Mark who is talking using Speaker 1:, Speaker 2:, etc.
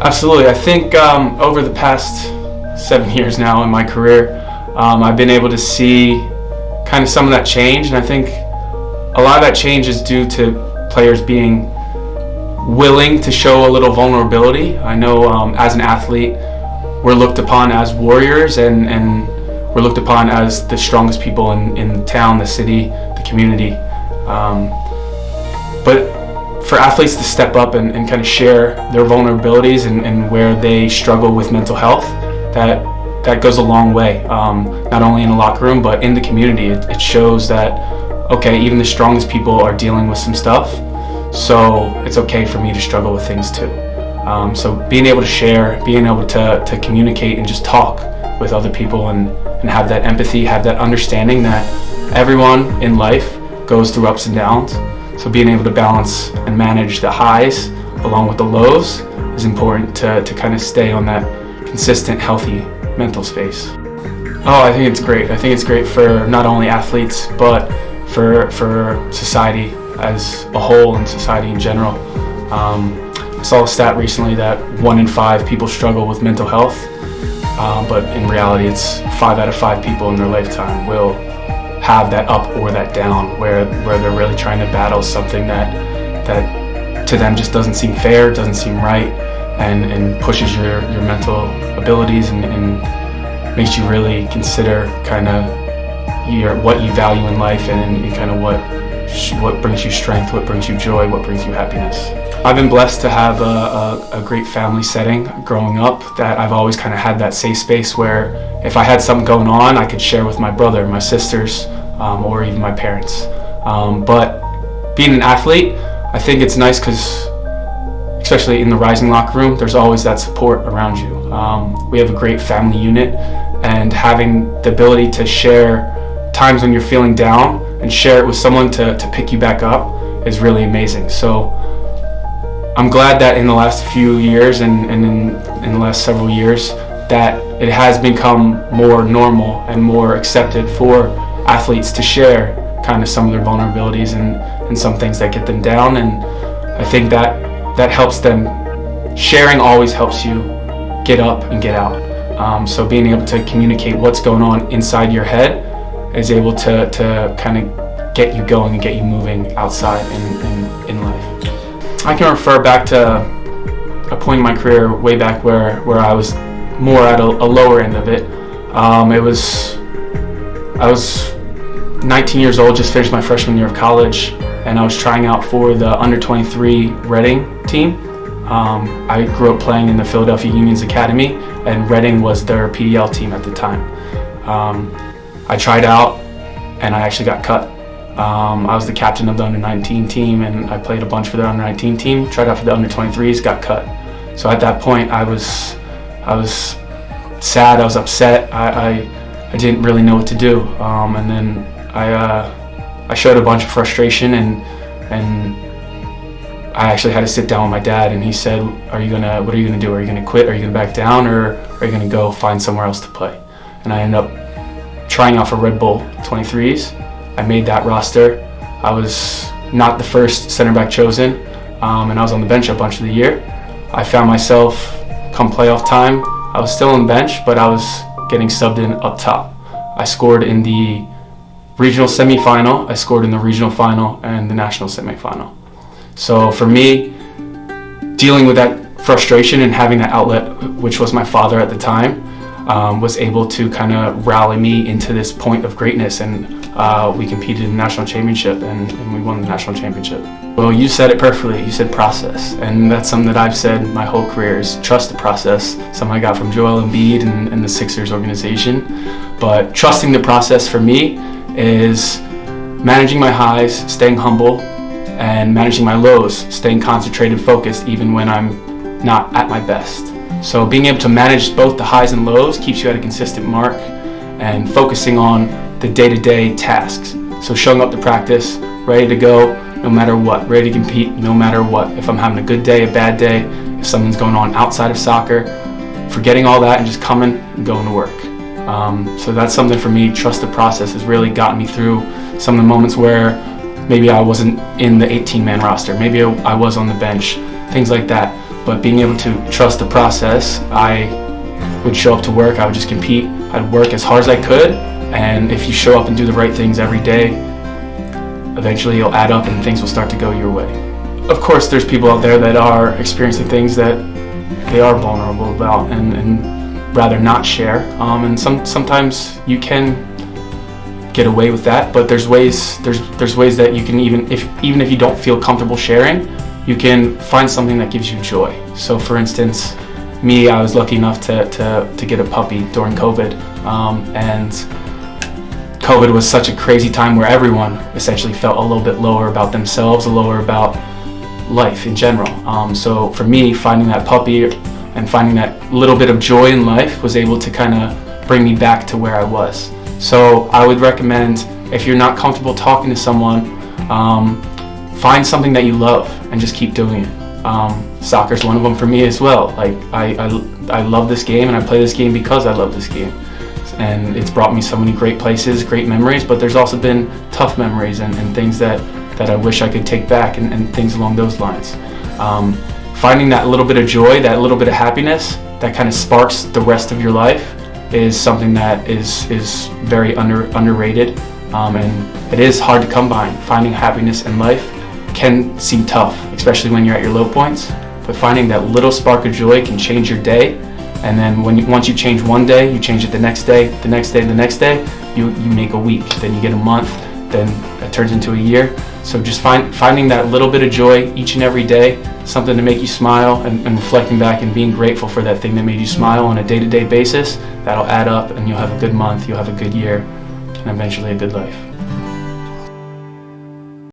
Speaker 1: Absolutely. I think over the past 7 years now in my career, I've been able to see kind of some of that change, and I think a lot of that change is due to players being willing to show a little vulnerability. I know as an athlete, we're looked upon as warriors, and we're looked upon as the strongest people in the town, the city, the community. But for athletes to step up and kind of share their vulnerabilities and where they struggle with mental health, that goes a long way, not only in the locker room, but in the community. It shows that, okay, even the strongest people are dealing with some stuff, so it's okay for me to struggle with things too. So being able to share, being able to communicate and just talk with other people and have that empathy, have that understanding that everyone in life goes through ups and downs. So being able to balance and manage the highs along with the lows is important to kind of stay on that consistent, healthy mental space. Oh, I think it's great. I think it's great for not only athletes, but for society as a whole and society in general. I saw a stat recently that 1 in 5 people struggle with mental health, but in reality it's 5 out of 5 people in their lifetime will have that up or that down where they're really trying to battle something that to them just doesn't seem fair, doesn't seem right, and pushes your mental abilities and makes you really consider kind of what you value in life and kind of what brings you strength, what brings you joy, what brings you happiness. I've been blessed to have a great family setting growing up, that I've always kind of had that safe space where if I had something going on, I could share with my brother, my sisters, or even my parents. But being an athlete, I think it's nice because, especially in the Rising locker room, there's always that support around you. We have a great family unit, and having the ability to share times when you're feeling down and share it with someone to pick you back up is really amazing. So I'm glad that in the last few years and in the last several years that it has become more normal and more accepted for athletes to share kind of some of their vulnerabilities and some things that get them down, and I think that helps them. Sharing always helps you get up and get out. So being able to communicate what's going on inside your head is able to kind of get you going and get you moving outside in life. I can refer back to a point in my career way back where I was more at a lower end of it. I was 19 years old, just finished my freshman year of college, and I was trying out for the under 23 Reading team. I grew up playing in the Philadelphia Union's Academy, and Reading was their PDL team at the time. I tried out and I actually got cut. I was the captain of the under 19 team, and I played a bunch for the under 19 team, tried out for the under 23s, got cut. So at that point I was sad, I was upset, I didn't really know what to do, and then I showed a bunch of frustration, and I actually had to sit down with my dad, and he said, what are you gonna do? Are you gonna quit? Are you gonna back down, or are you gonna go find somewhere else to play? And I ended up trying out for Red Bull 23s. I made that roster. I was not the first center back chosen, and I was on the bench a bunch of the year. I found myself, come playoff time, I was still on the bench, but I was getting subbed in up top. I scored in the regional semifinal, I scored in the regional final, and the national semifinal. So for me, dealing with that frustration and having that outlet, which was my father at the time, was able to kind of rally me into this point of greatness, and we competed in the national championship, and we won the national championship. Well, you said it perfectly. You said process, and that's something that I've said my whole career is trust the process. Something I got from Joel Embiid and the Sixers organization. But trusting the process for me is managing my highs, staying humble, and managing my lows, staying concentrated, focused, even when I'm not at my best. So being able to manage both the highs and lows keeps you at a consistent mark, and focusing on the day-to-day tasks. So showing up to practice, ready to go, no matter what, ready to compete, no matter what. If I'm having a good day, a bad day, if something's going on outside of soccer, forgetting all that and just coming and going to work. So that's something for me. Trust the process has really gotten me through some of the moments where maybe I wasn't in the 18-man roster, maybe I was on the bench, things like that. But being able to trust the process, I would show up to work, I would just compete, I'd work as hard as I could, and if you show up and do the right things every day, eventually it'll add up and things will start to go your way. Of course, there's people out there that are experiencing things that they are vulnerable about and rather not share, and sometimes you can get away with that, but there's ways that you can, even if you don't feel comfortable sharing, you can find something that gives you joy. So for instance, me, I was lucky enough to get a puppy during COVID, and COVID was such a crazy time where everyone essentially felt a little bit lower about themselves, lower about life in general. So for me, finding that puppy and finding that little bit of joy in life was able to kind of bring me back to where I was. So I would recommend, if you're not comfortable talking to someone, find something that you love and just keep doing it. Soccer's one of them for me as well. Like I love this game, and I play this game because I love this game. And it's brought me so many great places, great memories, but there's also been tough memories and things that I wish I could take back, and things along those lines. Finding that little bit of joy, that little bit of happiness that kind of sparks the rest of your life is something that is very underrated, and it is hard to come by. Finding happiness in life can seem tough, especially when you're at your low points, but finding that little spark of joy can change your day. And then once you change one day, you change it the next day, the next day, the next day, you make a week, then you get a month, then it turns into a year. So just finding that little bit of joy each and every day, something to make you smile, and reflecting back and being grateful for that thing that made you smile on a day-to-day basis, that'll add up, and you'll have a good month, you'll have a good year, and eventually a good life.